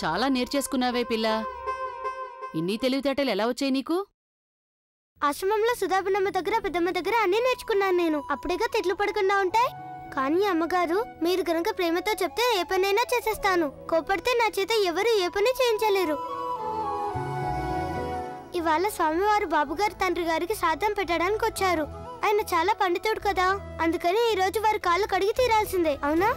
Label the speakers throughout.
Speaker 1: చాలా నేర్చేసుకున్నావే పిల్ల. ఇన్ని తెలివితేటలు ఎలా వచ్చాయి నీకు?
Speaker 2: ఆశ్రమంలో సుధాబనమ్మ దగ్గర పెద్దమ్మ దగ్గర అన్నీ నేర్చుకున్నాను నేను. అప్పుడేగా తిట్లు పడకుండా ఉంటాయి. కానీ అమ్మగారు, మీరు గనక ప్రేమతో చెప్తే ఏ పనైనా చేసేస్తాను. కోపడితే నా చేత ఎవరు ఏ పని చేయించలేరు. ఇవాళ స్వామివారు బాబుగారు తండ్రి గారికి శ్రాద్ధం పెట్టడానికి వచ్చారు. ఆయన చాలా పండితుడు కదా, అందుకని ఈ రోజు వారి కాళ్ళు కడిగి తీరాల్సిందే. అవునా?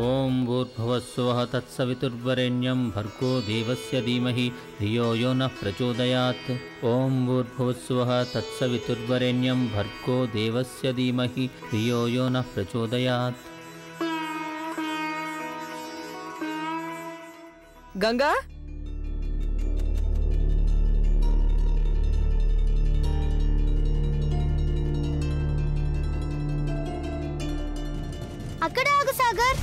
Speaker 3: ఓం భూర్భువస్సువః తత్సవితుర్వరేణ్యం భర్గో దేవస్య ధీమహి ధియో యో నః ప్రచోదయాత్. ఓం భూర్భువస్సువః తత్సవితుర్వరేణ్యం భర్గో దేవస్య ధీమహి ధియో యో నః ప్రచోదయాత్.
Speaker 4: గంగా,
Speaker 2: అక్కడ ఆగు సాగర్.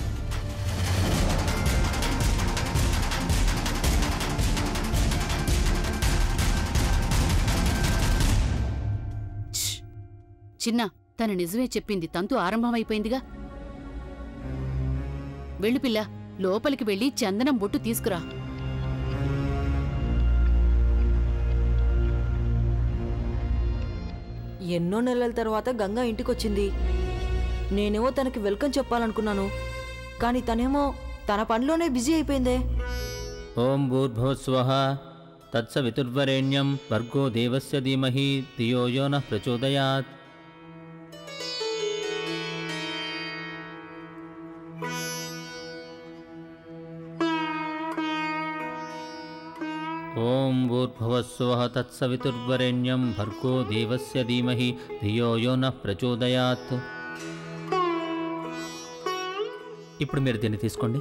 Speaker 1: చిన్న, తను నిజమే చెప్పింది. తంతు ఆరంభమైపోయిందిగా. వెళ్ళు పిల్ల, లోపలికి వెళ్ళి చందనం బొట్టు తీసుకురా.
Speaker 4: ఎన్నో నెలల తర్వాత గంగా ఇంటికొచ్చింది. నేనేమో తనకి వెల్కమ్ చెప్పాలనుకున్నాను, కానీ తనేమో తన పనిలోనే బిజీ అయిపోయిందే.
Speaker 3: ఓం భూర్భువస్సువః తత్సవితుర్వరేణ్యం భర్గో దేవస్య ధీమహి ధియో యో నః ప్రచోదయాత్. ఓం భూర్భువస్సువః తత్సవితుర్వరేణ్యం భర్గో దేవస్య ధీమహి ధియో యో నః ప్రచోదయాత్. ఇప్పుడు మీరు దీన్ని తీసుకోండి.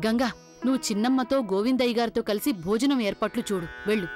Speaker 1: గంగా, నువ్వు చిన్నమ్మతో గోవిందయ్య గారితో కలిసి భోజనం ఏర్పాట్లు చూడు. వెళ్ళు.